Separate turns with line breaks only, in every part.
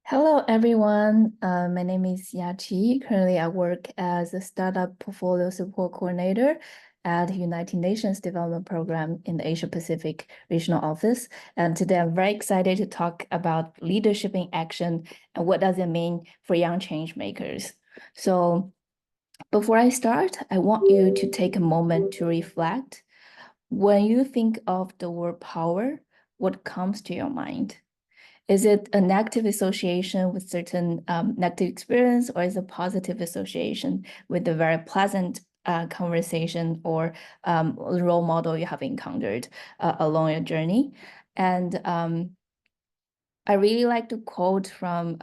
Hello, everyone. My name is Yaqi. Currently, I work as a startup portfolio support coordinator at the United Nations Development Program in the Asia Pacific Regional Office. And today, I'm very excited to talk about leadership in action and what does it mean for young change makers. So before I start, I want you to take a moment to reflect. When you think of the word power, what comes to your mind? Is it a negative association with certain negative experience, or is it a positive association with a very pleasant conversation or role model you have encountered along your journey? And I really like to quote from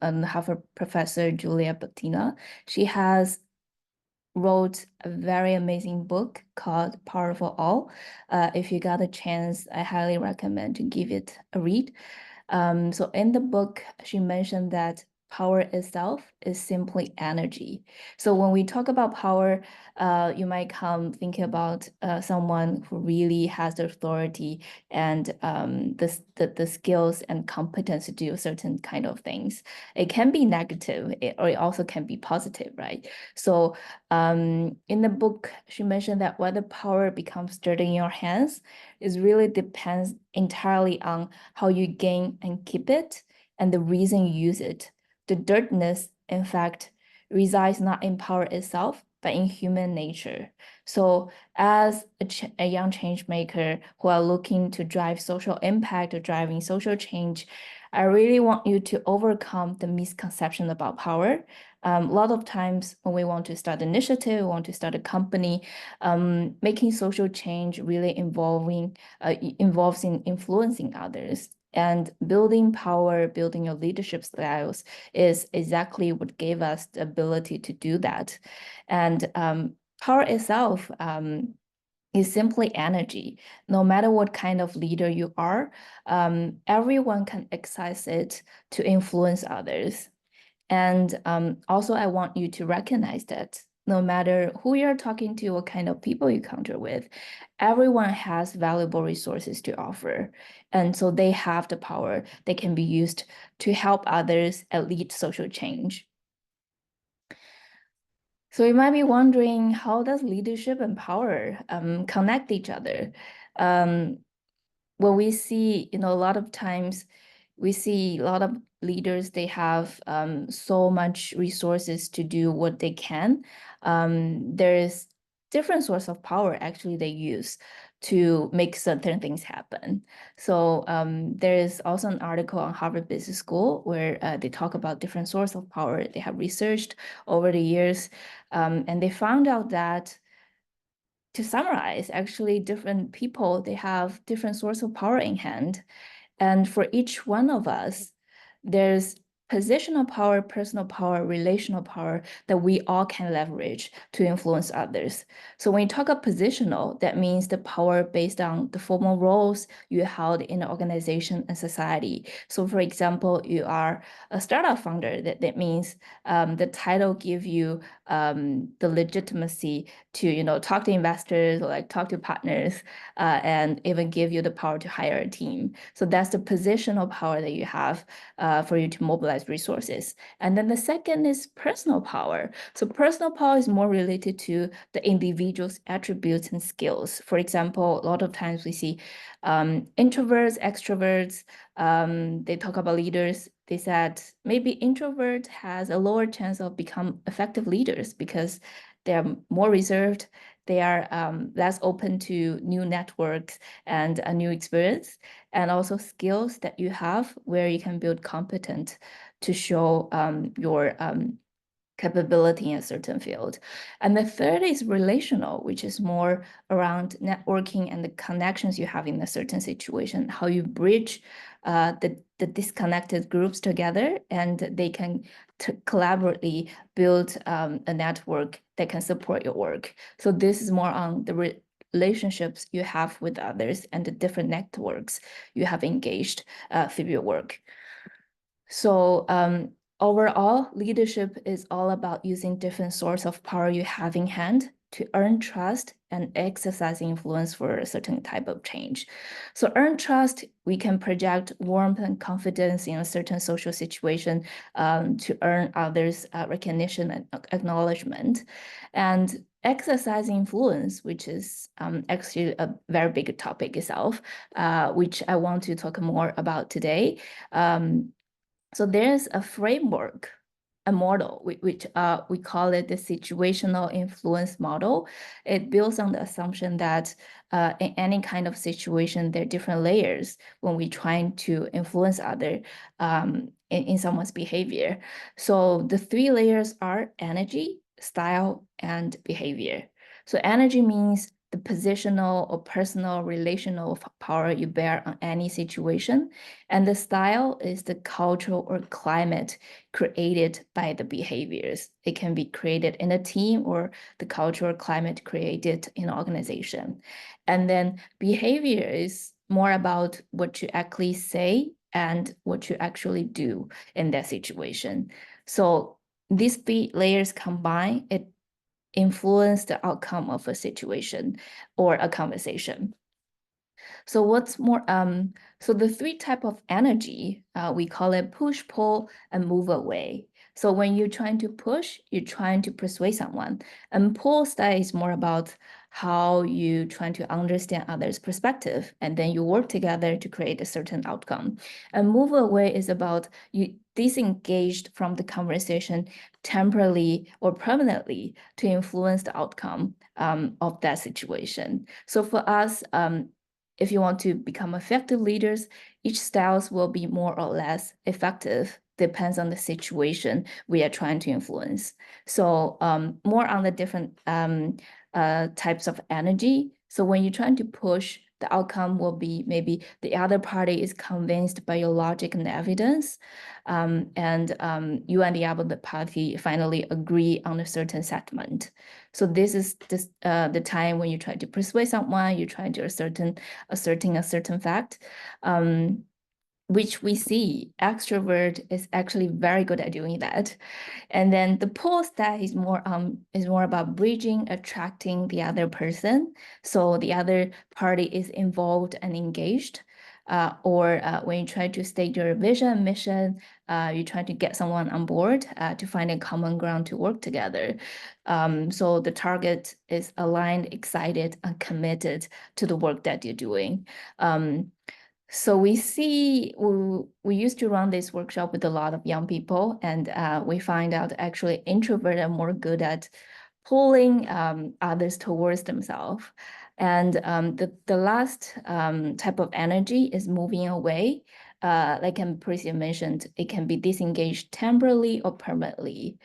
Harvard professor Julia Bettina. She has wrote a very amazing book called Power for All. If you got a chance, I highly recommend to give it a read. So in the book, she mentioned that power itself is simply energy. So when we talk about power, you might come thinking about someone who really has the authority and the skills and competence to do certain kind of things. It can be negative, or it also can be positive, right? So in the book, she mentioned that whether power becomes dirt in your hands is really depends entirely on how you gain and keep it and the reason you use it. The dirtiness, in fact, resides not in power itself, but in human nature. So as a young change maker who are looking to drive social impact or driving social change, I really want you to overcome the misconception about power. A lot of times when we want to start an initiative, we want to start a company, making social change really involves in influencing others. And building power, building your leadership styles is exactly what gave us the ability to do that. And power itself is simply energy. No matter what kind of leader you are, everyone can access it to influence others. And also, I want you to recognize that no matter who you're talking to, what kind of people you encounter with, everyone has valuable resources to offer. And so they have the power that can be used to help others and lead social change. So you might be wondering, how does leadership and power connect each other? Um, when we see, a lot of times we see a lot of leaders, they have so much resources to do what they can. There's different source of power actually they use to make certain things happen. So there is also an article on Harvard Business School where they talk about different source of power they have researched over the years. And they found out that, to summarize, actually different people, they have different source of power in hand. And for each one of us, there's positional power, personal power, relational power that we all can leverage to influence others. So when you talk about positional, that means the power based on the formal roles you held in the organization and society. So for example, you are a startup founder, that means the title give you the legitimacy to talk to investors or like talk to partners, and even give you the power to hire a team. So that's the positional power that you have for you to mobilize resources. And then the second is personal power. So personal power is more related to the individual's attributes and skills. For example, a lot of times we see introverts, extroverts, they talk about leaders. They said maybe introvert has a lower chance of become effective leaders because they're more reserved, they are less open to new networks and a new experience, and also skills that you have where you can build competence to show your capability in a certain field. And the third is relational, which is more around networking and the connections you have in a certain situation, how you bridge the disconnected groups together, and they can collaboratively build a network that can support your work. So this is more on the relationships you have with others and the different networks you have engaged through your work. So overall, leadership is all about using different sources of power you have in hand to earn trust and exercise influence for a certain type of change. So earn trust, we can project warmth and confidence in a certain social situation to earn others' recognition and acknowledgement. And exercise influence, which is actually a very big topic itself, which I want to talk more about today. So there's a framework, a model, which we call it the situational influence model. It builds on the assumption that in any kind of situation, there are different layers when we're trying to influence other in someone's behavior. So the three layers are energy, style, and behavior. So energy means the positional or personal relational power you bear on any situation. And the style is the cultural or climate created by the behaviors. It can be created in a team or the cultural climate created in an organization. And then behavior is more about what you actually say and what you actually do in that situation. So these three layers combine, it influence the outcome of a situation or a conversation. So what's more, so the three type of energy, we call it push, pull, and move away. So when you're trying to push, you're trying to persuade someone. And pull style is more about how you trying to understand others' perspective, and then you work together to create a certain outcome. And move away is about you disengaged from the conversation temporarily or permanently to influence the outcome of that situation. So for us, if you want to become effective leaders, each styles will be more or less effective, depends on the situation we are trying to influence. So more on the different types of energy. So when you're trying to push, the outcome will be maybe the other party is convinced by your logic and evidence, and you and the other party finally agree on a certain settlement. So this is the time when you try to persuade someone, you try to ascertain a certain fact, which we see extrovert is actually very good at doing that. And then the pull style is more about bridging, attracting the other person. So the other party is involved and engaged. Or when you try to state your vision and mission, you try to get someone on board to find a common ground to work together. So the target is aligned, excited, and committed to the work that you're doing. So we see, we used to run this workshop with a lot of young people, and we find out actually introverts are more good at pulling others towards themselves. And the last type of energy is moving away. Like Priscilla mentioned, it can be disengaged temporarily or permanently,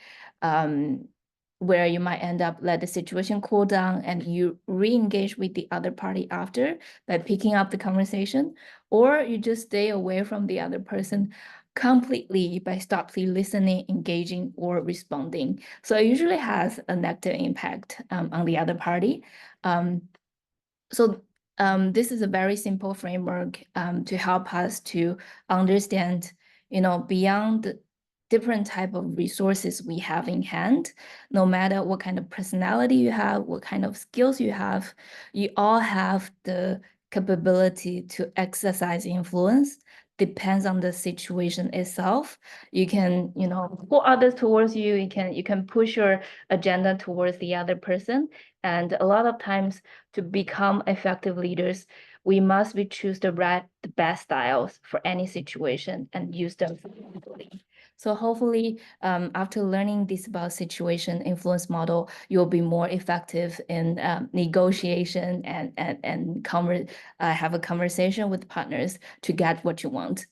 where you might end up let the situation cool down and you re-engage with the other party after by picking up the conversation, or you just stay away from the other person completely by stopping listening, engaging, or responding. So it usually has a negative impact on the other party. So this is a very simple framework to help us to understand, beyond the different type of resources we have in hand, no matter what kind of personality you have, what kind of skills you have, you all have the capability to exercise influence. Depends on the situation itself. You can, pull others towards you. You can push your agenda towards the other person. And a lot of times to become effective leaders, we must choose the best styles for any situation and use them effectively. So hopefully, after learning this about situation influence model, you'll be more effective in negotiation and have a conversation with partners to get what you want.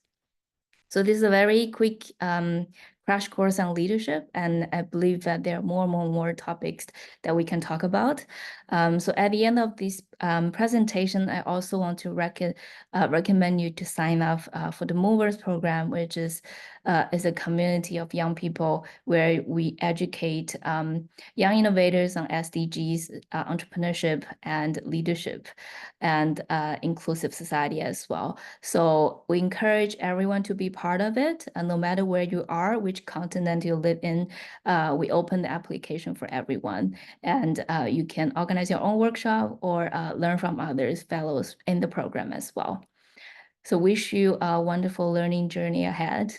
So this is a very quick crash course on leadership, and I believe that there are more topics that we can talk about. So at the end of this presentation, I also want to recommend you to sign up for the Movers program, which is a community of young people where we educate young innovators on SDGs, entrepreneurship, and leadership, and inclusive society as well. So we encourage everyone to be part of it, and no matter where you are, which continent you live in, we open the application for everyone, and you can organize your own workshop or learn from others, fellows in the program as well. So wish you a wonderful learning journey ahead.